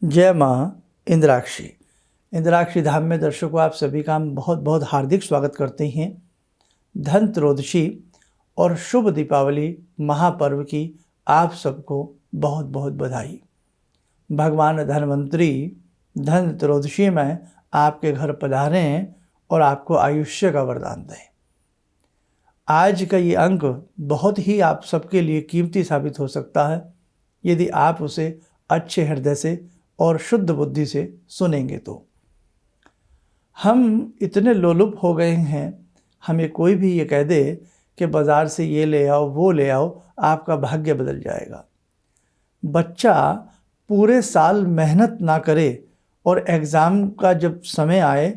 जय माँ इंद्राक्षी। इंद्राक्षी धाम में दर्शकों आप सभी का हम बहुत बहुत हार्दिक स्वागत करते हैं। धन त्रयोदशी और शुभ दीपावली महापर्व की आप सबको बहुत बहुत बधाई। भगवान धन्वंतरी धन त्रयोदशी में आपके घर पधारें और आपको आयुष्य का वरदान दें। आज का ये अंक बहुत ही आप सबके लिए कीमती साबित हो सकता है यदि आप उसे अच्छे हृदय से और शुद्ध बुद्धि से सुनेंगे तो। हम इतने लोलुप हो गए हैं, हमें कोई भी ये कह दे कि बाज़ार से ये ले आओ वो ले आओ, आपका भाग्य बदल जाएगा। बच्चा पूरे साल मेहनत ना करे और एग्ज़ाम का जब समय आए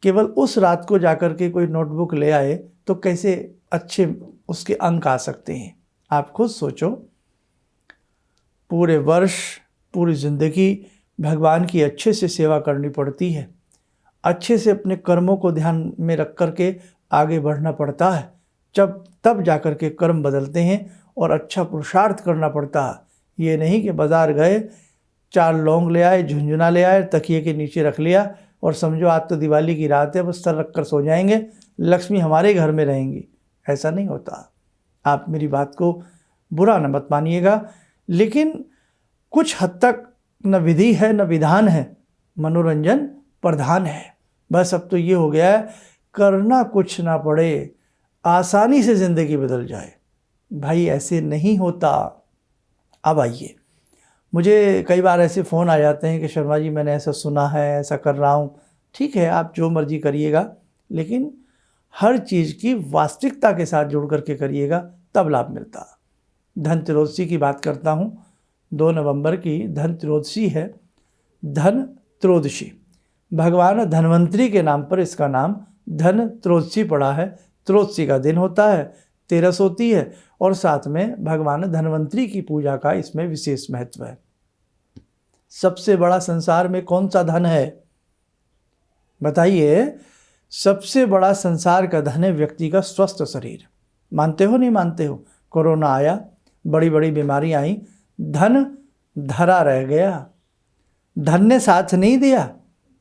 केवल उस रात को जाकर के कोई नोटबुक ले आए तो कैसे अच्छे उसके अंक आ सकते हैं। आप खुद सोचो, पूरे वर्ष पूरी ज़िंदगी भगवान की अच्छे से सेवा करनी पड़ती है, अच्छे से अपने कर्मों को ध्यान में रख कर के आगे बढ़ना पड़ता है, तब जाकर के कर्म बदलते हैं और अच्छा पुरुषार्थ करना पड़ता है। ये नहीं कि बाज़ार गए, 4 लौंग ले आए, झुंझुना ले आए, तकिए के नीचे रख लिया और समझो आज तो दिवाली की रात है, बस सर रख कर सो जाएंगे, लक्ष्मी हमारे घर में रहेंगी। ऐसा नहीं होता। आप मेरी बात को बुरा न मत मानिएगा, लेकिन कुछ हद तक न विधि है न विधान है, मनोरंजन प्रधान है। बस अब तो ये हो गया है, करना कुछ ना पड़े, आसानी से ज़िंदगी बदल जाए। भाई ऐसे नहीं होता। अब आइए, मुझे कई बार ऐसे फ़ोन आ जाते हैं कि शर्मा जी मैंने ऐसा सुना है, ऐसा कर रहा हूँ। ठीक है, आप जो मर्जी करिएगा, लेकिन हर चीज़ की वास्तविकता के साथ जुड़ करके करिएगा, तब लाभ मिलता। धन त्रयोदशी की बात करता हूँ। 2 नवंबर की धन त्रयोदशी है। धन त्रयोदशी भगवान धन्वंतरी के नाम पर इसका नाम धन त्रयोदशी पड़ा है। त्रयोदशी का दिन होता है, 13 होती है और साथ में भगवान धन्वंतरी की पूजा का इसमें विशेष महत्व है। सबसे बड़ा संसार में कौन सा धन है बताइए? सबसे बड़ा संसार का धन है व्यक्ति का स्वस्थ शरीर। मानते हो नहीं मानते हो? कोरोना आया, बड़ी बड़ी बीमारी आई, धन धरा रह गया। धन ने साथ नहीं दिया,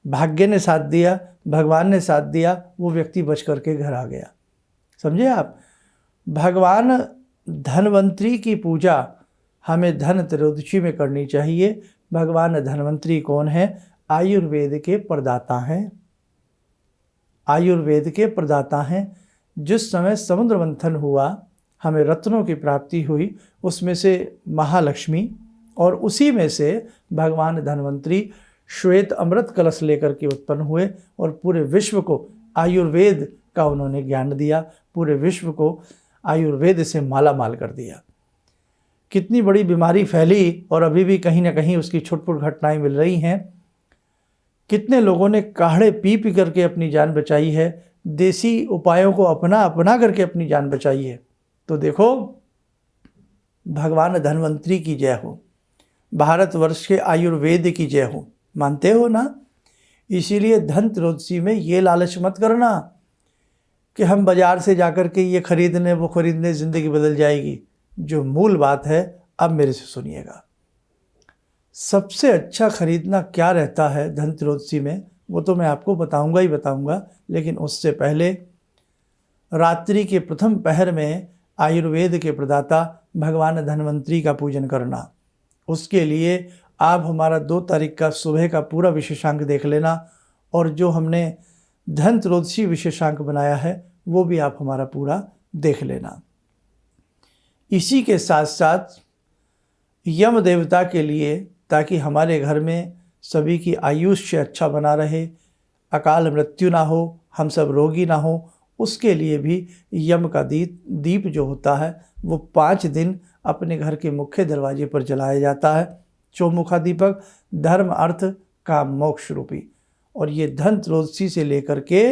भाग्य ने साथ दिया, भगवान ने साथ दिया, वो व्यक्ति बच करके घर आ गया। समझे आप? भगवान धन्वंतरी की पूजा हमें धन त्रयोदशी में करनी चाहिए। भगवान धन्वंतरी कौन है? आयुर्वेद के प्रदाता हैं। आयुर्वेद के प्रदाता हैं। जिस समय समुद्र मंथन हुआ, हमें रत्नों की प्राप्ति हुई, उसमें से महालक्ष्मी और उसी में से भगवान धन्वंतरी श्वेत अमृत कलश लेकर के उत्पन्न हुए और पूरे विश्व को आयुर्वेद का उन्होंने ज्ञान दिया, पूरे विश्व को आयुर्वेद से माला माल कर दिया। कितनी बड़ी बीमारी फैली और अभी भी कहीं ना कहीं उसकी छुटपुट घटनाएं मिल रही हैं। कितने लोगों ने काढ़े पी पी करके अपनी जान बचाई है, देसी उपायों को अपना करके अपनी जान बचाई है। तो देखो, भगवान धन्वंतरी की जय हो, भारतवर्ष के आयुर्वेद की जय हो। मानते हो ना? इसीलिए धन त्रयोदशी में ये लालच मत करना कि हम बाज़ार से जाकर के ये खरीदने वो खरीदने ज़िंदगी बदल जाएगी। जो मूल बात है, अब मेरे से सुनिएगा। सबसे अच्छा खरीदना क्या रहता है धन त्रयोदशी में, वो तो मैं आपको बताऊंगा ही बताऊंगा, लेकिन उससे पहले रात्रि के प्रथम पहर में आयुर्वेद के प्रदाता भगवान धन्वंतरी का पूजन करना। उसके लिए आप हमारा 2 तारीख का सुबह का पूरा विशेषांक देख लेना, और जो हमने धन त्रयोदशी विशेषांक बनाया है वो भी आप हमारा पूरा देख लेना। इसी के साथ साथ यम देवता के लिए, ताकि हमारे घर में सभी की आयुष्य अच्छा बना रहे, अकाल मृत्यु ना हो, हम सब रोगी ना हो, उसके लिए भी यम का दीप जो होता है वो 5 दिन अपने घर के मुख्य दरवाजे पर जलाया जाता है। चौमुखा दीपक, धर्म अर्थ काम मोक्ष रूपी। और ये धन त्रयोदशी से लेकर के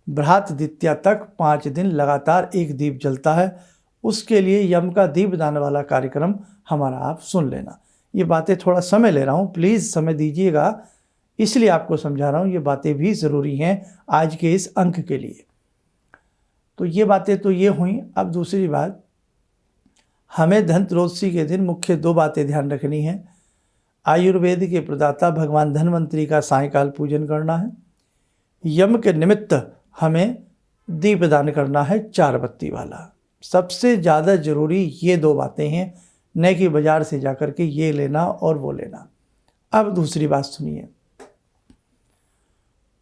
बृहत द्वितीया तक 5 दिन लगातार एक दीप जलता है। उसके लिए यम का दीपदान वाला कार्यक्रम हमारा आप सुन लेना। ये बातें थोड़ा समय ले रहा हूँ, प्लीज़ समय दीजिएगा, इसलिए आपको समझा रहा हूँ। ये बातें भी ज़रूरी हैं आज के इस अंक के लिए। तो ये बातें तो ये हुई। अब दूसरी बात, हमें धन त्रयोदशी के दिन मुख्य 2 बातें ध्यान रखनी है। आयुर्वेद के प्रदाता भगवान धन्वंतरी का सायंकाल पूजन करना है। यम के निमित्त हमें दीपदान करना है 4 बत्ती वाला। सबसे ज़्यादा ज़रूरी ये 2 बातें हैं, न कि बाज़ार से जाकर के ये लेना और वो लेना। अब दूसरी बात सुनिए,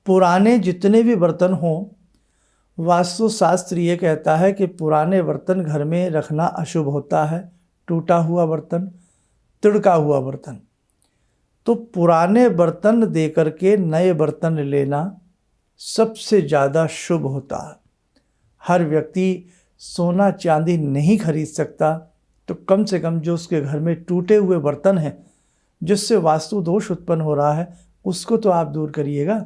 पुराने जितने भी बर्तन हों, वास्तुशास्त्र ये कहता है कि पुराने बर्तन घर में रखना अशुभ होता है। टूटा हुआ बर्तन, तिड़का हुआ बर्तन, तो पुराने बर्तन दे करके नए बर्तन लेना सबसे ज़्यादा शुभ होता है। हर व्यक्ति सोना चांदी नहीं खरीद सकता, तो कम से कम जो उसके घर में टूटे हुए बर्तन हैं, जिससे वास्तु दोष उत्पन्न हो रहा है, उसको तो आप दूर करिएगा।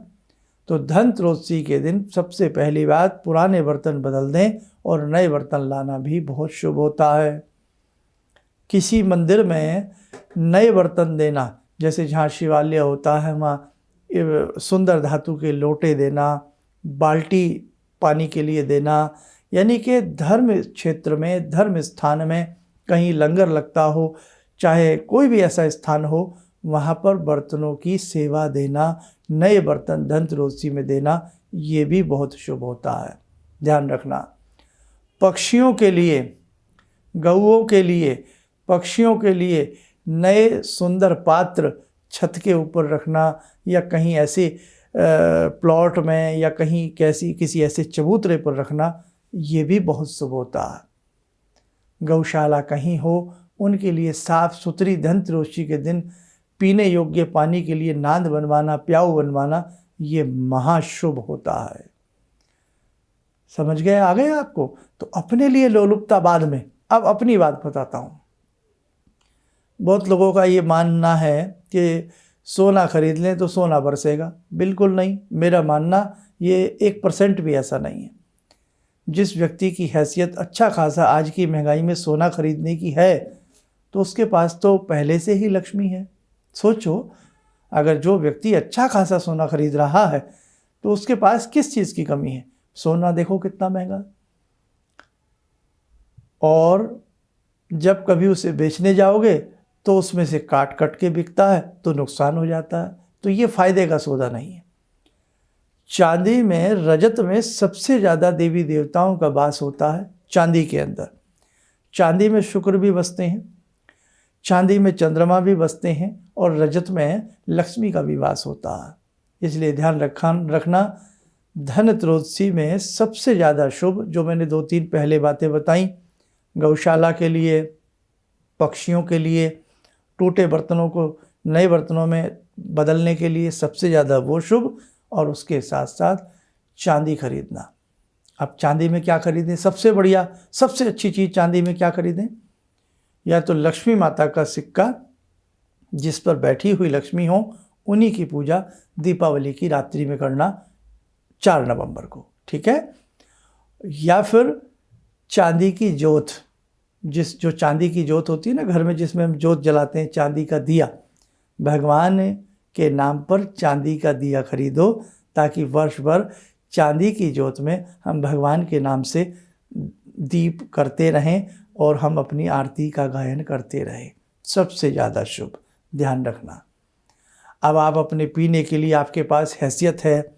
तो धनत्रयोदशी के दिन सबसे पहली बात, पुराने बर्तन बदल दें और नए बर्तन लाना भी बहुत शुभ होता है। किसी मंदिर में नए बर्तन देना, जैसे जहाँ शिवालय होता है वहाँ सुंदर धातु के लोटे देना, बाल्टी पानी के लिए देना, यानी कि धर्म क्षेत्र में, धर्म स्थान में कहीं लंगर लगता हो, चाहे कोई भी ऐसा स्थान हो, वहाँ पर बर्तनों की सेवा देना, नए बर्तन धनत्रयोदशी में देना, ये भी बहुत शुभ होता है। ध्यान रखना, पक्षियों के लिए, गौओं के लिए, पक्षियों के लिए नए सुंदर पात्र छत के ऊपर रखना, या कहीं ऐसे प्लॉट में, या कहीं किसी ऐसे चबूतरे पर रखना, ये भी बहुत शुभ होता है। गौशाला कहीं हो, उनके लिए साफ सुथरी धनत्रयोदशी के दिन पीने योग्य पानी के लिए नांद बनवाना, प्याऊ बनवाना, ये महाशुभ होता है। समझ गए, आ गए आपको? तो अपने लिए लोलुपता बाद में, अब अपनी बात बताता हूँ। बहुत लोगों का ये मानना है कि सोना खरीद लें तो सोना बरसेगा। बिल्कुल नहीं, मेरा मानना ये 1% भी ऐसा नहीं है। जिस व्यक्ति की हैसियत अच्छा खासा आज की महंगाई में सोना खरीदने की है, तो उसके पास तो पहले से ही लक्ष्मी है। सोचो, अगर जो व्यक्ति अच्छा खासा सोना खरीद रहा है, तो उसके पास किस चीज़ की कमी है? सोना देखो कितना महंगा, और जब कभी उसे बेचने जाओगे तो उसमें से काट कट के बिकता है, तो नुकसान हो जाता है। तो ये फायदे का सौदा नहीं है। चांदी में, रजत में सबसे ज़्यादा देवी देवताओं का वास होता है चांदी के अंदर। चांदी में शुक्र भी बसते हैं, चांदी में चंद्रमा भी बसते हैं, और रजत में लक्ष्मी का भी वास होता है। इसलिए ध्यान रखना, धनत्रयोदशी में सबसे ज़्यादा शुभ, जो मैंने 2-3 पहले बातें बताई, गौशाला के लिए, पक्षियों के लिए, टूटे बर्तनों को नए बर्तनों में बदलने के लिए सबसे ज़्यादा वो शुभ, और उसके साथ साथ चांदी खरीदना। अब चांदी में क्या खरीदें? सबसे बढ़िया, सबसे अच्छी चीज़ चांदी में क्या खरीदें? या तो लक्ष्मी माता का सिक्का, जिस पर बैठी हुई लक्ष्मी हो, उन्हीं की पूजा दीपावली की रात्रि में करना 4 नवंबर को, ठीक है? या फिर चांदी की जोत, जो चांदी की जोत होती है ना घर में, जिसमें हम जोत जलाते हैं, चांदी का दिया, भगवान के नाम पर चांदी का दिया खरीदो, ताकि वर्ष भर चांदी की जोत में हम भगवान के नाम से दीप करते रहें और हम अपनी आरती का गायन करते रहें। सबसे ज़्यादा शुभ, ध्यान रखना। अब आप अपने पीने के लिए, आपके पास हैसियत है,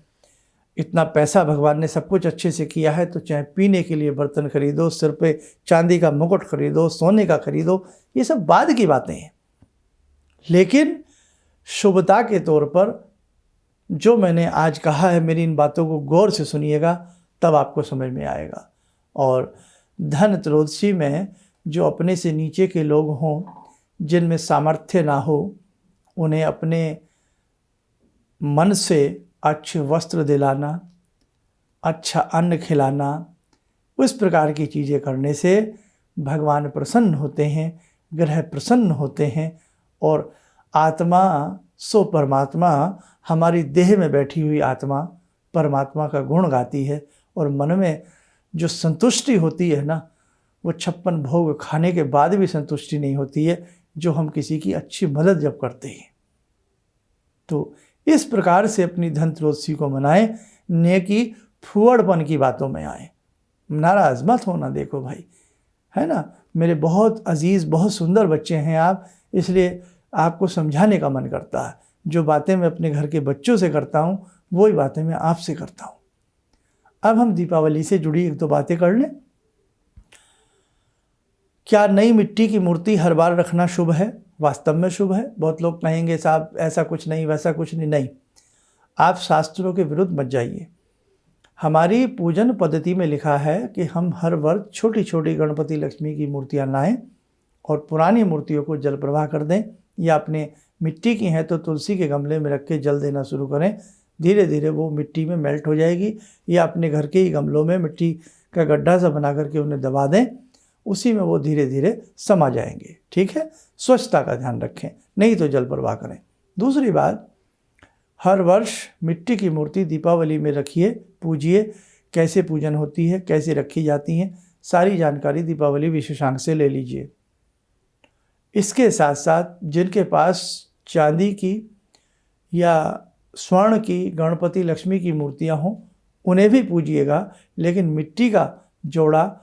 इतना पैसा भगवान ने सब कुछ अच्छे से किया है, तो चाहे पीने के लिए बर्तन खरीदो, सिर पे चांदी का मुकुट खरीदो, सोने का खरीदो, ये सब बाद की बातें हैं। लेकिन शुभता के तौर पर जो मैंने आज कहा है, मेरी इन बातों को गौर से सुनिएगा, तब आपको समझ में आएगा। और धनत्रयोदशी में जो अपने से नीचे के लोग हों, जिनमें सामर्थ्य ना हो, उन्हें अपने मन से अच्छे वस्त्र दिलाना, अच्छा अन्न खिलाना, उस प्रकार की चीज़ें करने से भगवान प्रसन्न होते हैं, ग्रह प्रसन्न होते हैं, और आत्मा सो परमात्मा, हमारी देह में बैठी हुई आत्मा परमात्मा का गुण गाती है, और मन में जो संतुष्टि होती है ना, वो 56 भोग खाने के बाद भी संतुष्टि नहीं होती है, जो हम किसी की अच्छी मदद जब करते हैं। तो इस प्रकार से अपनी धनत्रयोदशी को मनाएं, नेकी फुअड़पन की बातों में आए, नाराज़ मत होना। देखो भाई, है ना, मेरे बहुत अजीज़, बहुत सुंदर बच्चे हैं आप, इसलिए आपको समझाने का मन करता है। जो बातें मैं अपने घर के बच्चों से करता हूँ वही बातें मैं आपसे करता हूँ। अब हम दीपावली से जुड़ी एक दो बातें कर लें। क्या नई मिट्टी की मूर्ति हर बार रखना शुभ है? वास्तव में शुभ है। बहुत लोग कहेंगे साहब ऐसा कुछ नहीं, वैसा कुछ नहीं। नहीं, आप शास्त्रों के विरुद्ध मत जाइए। हमारी पूजन पद्धति में लिखा है कि हम हर वर्ष छोटी छोटी गणपति लक्ष्मी की मूर्तियां लाएं और पुरानी मूर्तियों को जल प्रवाह कर दें, या अपने मिट्टी की हैं तो तुलसी के गमले में रख के जल देना शुरू करें। धीरे धीरे वो मिट्टी में मेल्ट हो जाएगी, या अपने घर के ही गमलों में मिट्टी का गड्ढा सा बना करके उन्हें दबा दें, उसी में वो धीरे धीरे समा जाएंगे। ठीक है, स्वच्छता का ध्यान रखें, नहीं तो जल प्रवाह करें। दूसरी बात, हर वर्ष मिट्टी की मूर्ति दीपावली में रखिए, पूजिए। कैसे पूजन होती है, कैसे रखी जाती हैं, सारी जानकारी दीपावली विशेषांक से ले लीजिए। इसके साथ साथ जिनके पास चांदी की या स्वर्ण की गणपति लक्ष्मी की मूर्तियां हों उन्हें भी पूजिएगा, लेकिन मिट्टी का जोड़ा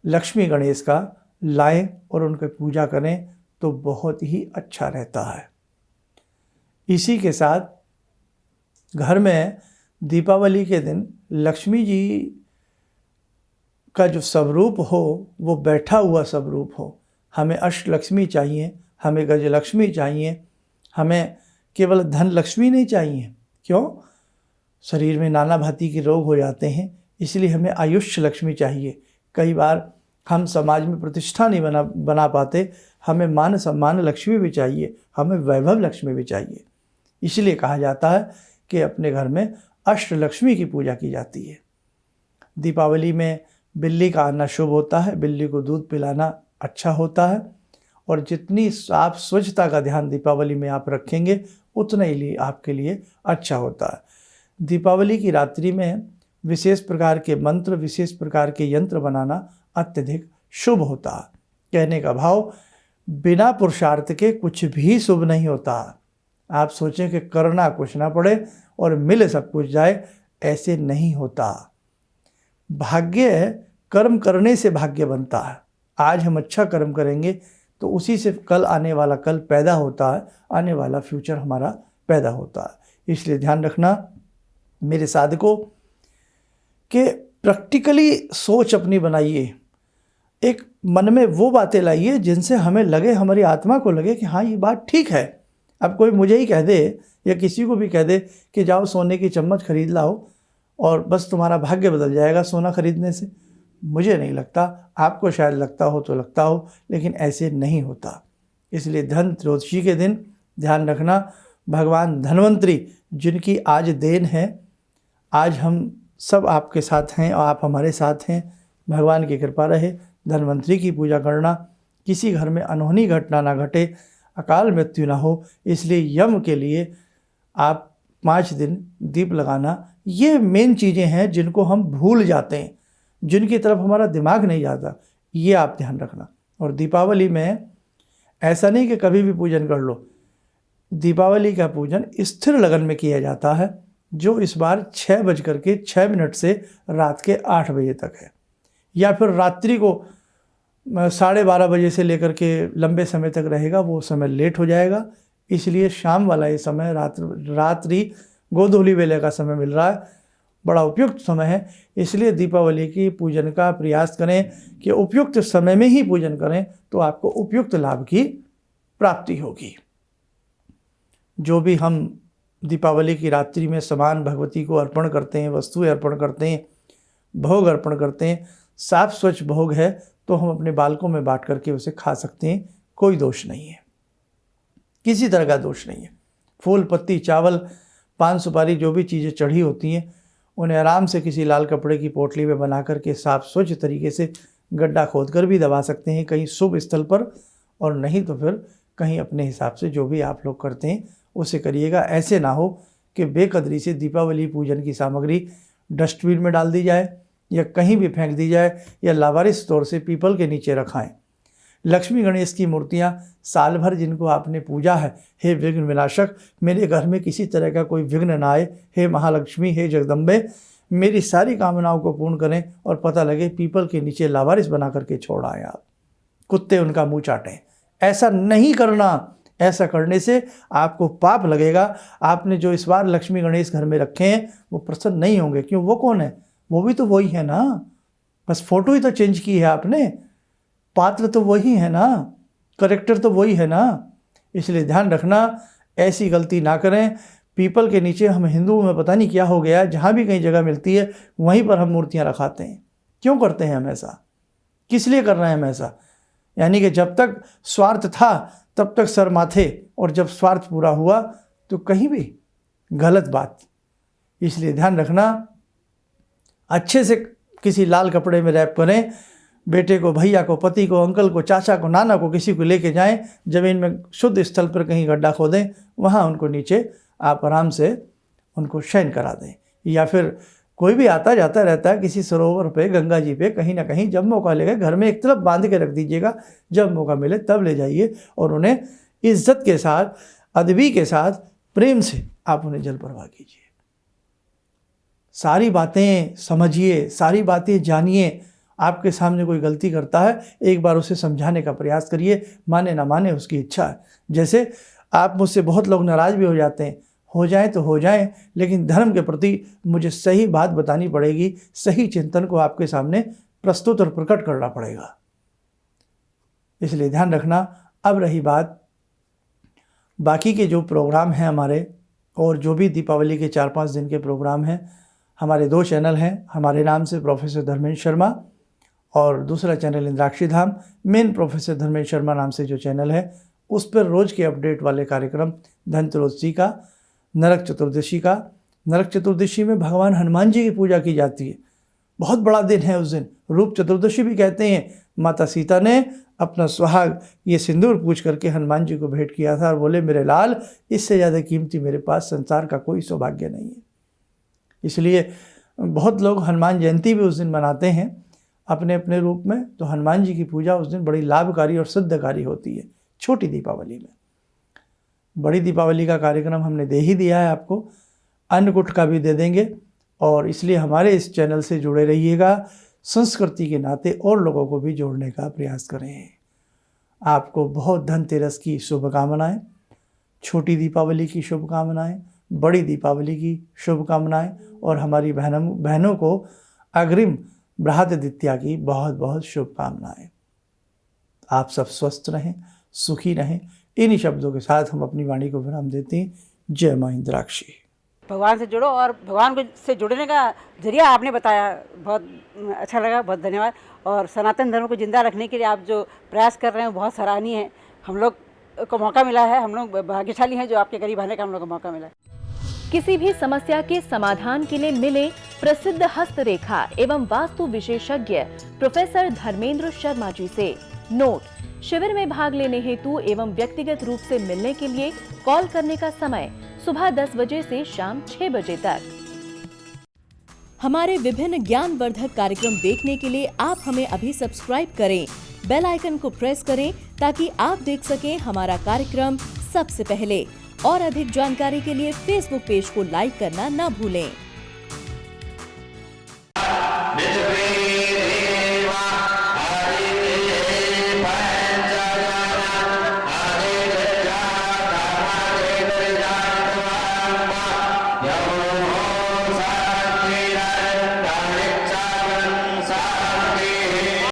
लक्ष्मी गणेश का लाएं और उनकी पूजा करें तो बहुत ही अच्छा रहता है। इसी के साथ घर में दीपावली के दिन लक्ष्मी जी का जो स्वरूप हो वो बैठा हुआ स्वरूप हो। हमें अष्टलक्ष्मी चाहिए, हमें गजलक्ष्मी चाहिए, हमें केवल धन लक्ष्मी नहीं चाहिए। क्यों? शरीर में नाना भांति के रोग हो जाते हैं, इसलिए हमें आयुष्य लक्ष्मी चाहिए। कई बार हम समाज में प्रतिष्ठा नहीं बना पाते, हमें मान सम्मान लक्ष्मी भी चाहिए, हमें वैभव लक्ष्मी भी चाहिए। इसलिए कहा जाता है कि अपने घर में अष्टलक्ष्मी की पूजा की जाती है। दीपावली में बिल्ली का आना शुभ होता है, बिल्ली को दूध पिलाना अच्छा होता है, और जितनी आप स्वच्छता का ध्यान दीपावली में आप रखेंगे उतना ही आपके लिए अच्छा होता है। दीपावली की रात्रि में विशेष प्रकार के मंत्र, विशेष प्रकार के यंत्र बनाना अत्यधिक शुभ होता है। कहने का भाव, बिना पुरुषार्थ के कुछ भी शुभ नहीं होता। आप सोचें कि करना कुछ ना पड़े और मिले सब कुछ जाए, ऐसे नहीं होता। भाग्य कर्म करने से भाग्य बनता है। आज हम अच्छा कर्म करेंगे तो उसी से कल आने वाला कल पैदा होता है, आने वाला फ्यूचर हमारा पैदा होता है। इसलिए ध्यान रखना मेरे साधकों कि प्रैक्टिकली सोच अपनी बनाइए, एक मन में वो बातें लाइए जिनसे हमें लगे, हमारी आत्मा को लगे कि हाँ ये बात ठीक है। अब कोई मुझे ही कह दे या किसी को भी कह दे कि जाओ सोने की चम्मच खरीद लाओ और बस तुम्हारा भाग्य बदल जाएगा सोना खरीदने से, मुझे नहीं लगता। आपको शायद लगता हो तो लगता हो, लेकिन ऐसे नहीं होता। इसलिए धन त्रयोदशी के दिन ध्यान रखना, भगवान धन्वंतरी जिनकी आज देन है, आज हम सब आपके साथ हैं और आप हमारे साथ हैं। भगवान की कृपा रहे, धन्वंतरी की पूजा करना, किसी घर में अनहोनी घटना ना घटे, अकाल मृत्यु ना हो, इसलिए यम के लिए आप 5 दिन दीप लगाना। ये मेन चीज़ें हैं जिनको हम भूल जाते हैं, जिनकी तरफ हमारा दिमाग नहीं जाता, ये आप ध्यान रखना। और दीपावली में ऐसा नहीं कि कभी भी पूजन कर लो। दीपावली का पूजन स्थिर लगन में किया जाता है, जो इस बार 6:06 से रात के 8 बजे तक है, या फिर रात्रि को 12:30 बजे से लेकर के लंबे समय तक रहेगा। वो समय लेट हो जाएगा, इसलिए शाम वाला ये समय रात्रि गोधूली वेले का समय मिल रहा है, बड़ा उपयुक्त समय है। इसलिए दीपावली की पूजन का प्रयास करें कि उपयुक्त समय में ही पूजन करें, तो आपको उपयुक्त लाभ की प्राप्ति होगी। जो भी हम दीपावली की रात्रि में सामान भगवती को अर्पण करते हैं, वस्तुएं अर्पण करते हैं, भोग अर्पण करते हैं, साफ स्वच्छ भोग है तो हम अपने बालकों में बांट करके उसे खा सकते हैं, कोई दोष नहीं है, किसी तरह का दोष नहीं है। फूल पत्ती, चावल, पान सुपारी, जो भी चीज़ें चढ़ी होती हैं उन्हें आराम से किसी लाल कपड़े की पोटली में बना करके साफ स्वच्छ तरीके से गड्ढा खोद कर भी दबा सकते हैं कहीं शुभ स्थल पर, और नहीं तो फिर कहीं अपने हिसाब से जो भी आप लोग करते हैं उसे करिएगा। ऐसे ना हो कि बेकदरी से दीपावली पूजन की सामग्री डस्टबिन में डाल दी जाए या कहीं भी फेंक दी जाए या लावारिस तौर से पीपल के नीचे रखाएं। लक्ष्मी गणेश की मूर्तियां साल भर जिनको आपने पूजा है, हे विघ्न विनाशक, मेरे घर में किसी तरह का कोई विघ्न ना आए, हे महालक्ष्मी, हे जगदम्बे, मेरी सारी कामनाओं को पूर्ण करें, और पता लगे पीपल के नीचे लावारिस बना करके छोड़ आए आप, कुत्ते उनका मुंह चाटें। ऐसा नहीं करना, ऐसा करने से आपको पाप लगेगा। आपने जो इस बार लक्ष्मी गणेश घर में रखे हैं वो प्रसन्न नहीं होंगे। क्यों? वो कौन है? वो भी तो वही है ना, बस फोटो ही तो चेंज की है आपने, पात्र तो वही है ना, करेक्टर तो वही है ना। इसलिए ध्यान रखना, ऐसी गलती ना करें। पीपल के नीचे हम हिंदुओं में पता नहीं क्या हो गया, जहाँ भी कहीं जगह मिलती है वहीं पर हम मूर्तियाँ रखाते हैं। क्यों करते हैं हम ऐसा? किस लिए कर रहे हैं हम ऐसा? यानी कि जब तक स्वार्थ था तब तक सर माथे, और जब स्वार्थ पूरा हुआ तो कहीं भी गलत बात। इसलिए ध्यान रखना, अच्छे से किसी लाल कपड़े में रैप करें, बेटे को, भैया को, पति को, अंकल को, चाचा को, नाना को, किसी को लेके जाएं, ज़मीन में शुद्ध स्थल पर कहीं गड्ढा खोदें, वहाँ उनको नीचे आप आराम से उनको शयन करा दें। या फिर कोई भी आता जाता रहता है किसी सरोवर पे, गंगा जी पे, कहीं ना कहीं जब मौका लेगा घर में एक तरफ बांध के रख दीजिएगा, जब मौका मिले तब ले जाइए और उन्हें इज्जत के साथ, अदबी के साथ, प्रेम से आप उन्हें जल प्रवाह कीजिए। सारी बातें समझिए, सारी बातें जानिए। आपके सामने कोई गलती करता है, एक बार उसे समझाने का प्रयास करिए, माने ना माने उसकी इच्छा है। जैसे आप मुझसे, बहुत लोग नाराज़ भी हो जाते हैं, हो जाएं तो हो जाएं, लेकिन धर्म के प्रति मुझे सही बात बतानी पड़ेगी, सही चिंतन को आपके सामने प्रस्तुत और प्रकट करना पड़ेगा। इसलिए ध्यान रखना। अब रही बात बाकी के जो प्रोग्राम हैं हमारे, और जो भी दीपावली के 4-5 दिन के प्रोग्राम हैं, हमारे 2 चैनल हैं हमारे नाम से, प्रोफेसर धर्मेंद्र शर्मा, और दूसरा चैनल इंद्राक्षी धाम। मेन प्रोफेसर धर्मेंद्र शर्मा नाम से जो चैनल है, उस पर रोज़ के अपडेट वाले कार्यक्रम, धनतेरस का, नरक चतुर्दशी का। नरक चतुर्दशी में भगवान हनुमान जी की पूजा की जाती है, बहुत बड़ा दिन है उस दिन, रूप चतुर्दशी भी कहते हैं। माता सीता ने अपना सुहाग, ये सिंदूर पूछ करके हनुमान जी को भेंट किया था और बोले, मेरे लाल, इससे ज़्यादा कीमती मेरे पास संसार का कोई सौभाग्य नहीं है। इसलिए बहुत लोग हनुमान जयंती भी उस दिन मनाते हैं अपने अपने रूप में। तो हनुमान जी की पूजा उस दिन बड़ी लाभकारी और सिद्धकारी होती है, छोटी दीपावली में। बड़ी दीपावली का कार्यक्रम हमने दे ही दिया है आपको, अन्नकूट का भी दे देंगे। और इसलिए हमारे इस चैनल से जुड़े रहिएगा, संस्कृति के नाते और लोगों को भी जोड़ने का प्रयास करें। आपको बहुत धनतेरस की शुभकामनाएं, छोटी दीपावली की शुभकामनाएं, बड़ी दीपावली की शुभकामनाएं, और हमारी बहनों को अग्रिम बृहद्द्वितीया की बहुत बहुत शुभकामनाएं। आप सब स्वस्थ रहें, सुखी रहें। इन्हीं शब्दों के साथ हम अपनी वाणी को विराम देते हैं। जय मां इंद्राक्षी। भगवान से जुड़ो, और भगवान से जुड़ने का जरिया आपने बताया, बहुत अच्छा लगा, बहुत धन्यवाद। और सनातन धर्म को जिंदा रखने के लिए आप जो प्रयास कर रहे हैं बहुत सराहनीय है। हम लोग को मौका मिला है, हम लोग भाग्यशाली हैं जो आपके करीब आने का हम लोग को मौका मिला है। किसी भी समस्या के समाधान के लिए मिले प्रसिद्ध हस्तरेखा एवं वास्तु विशेषज्ञ प्रोफेसर धर्मेंद्र शर्मा जी से। नोट: शिविर में भाग लेने हेतु एवं व्यक्तिगत रूप से मिलने के लिए कॉल करने का समय सुबह 10 बजे से शाम 6 बजे तक। हमारे विभिन्न ज्ञानवर्धक कार्यक्रम देखने के लिए आप हमें अभी सब्सक्राइब करें, बेल आइकन को प्रेस करें ताकि आप देख सकें हमारा कार्यक्रम सबसे पहले। और अधिक जानकारी के लिए फेसबुक पेज को लाइक करना न भूलें।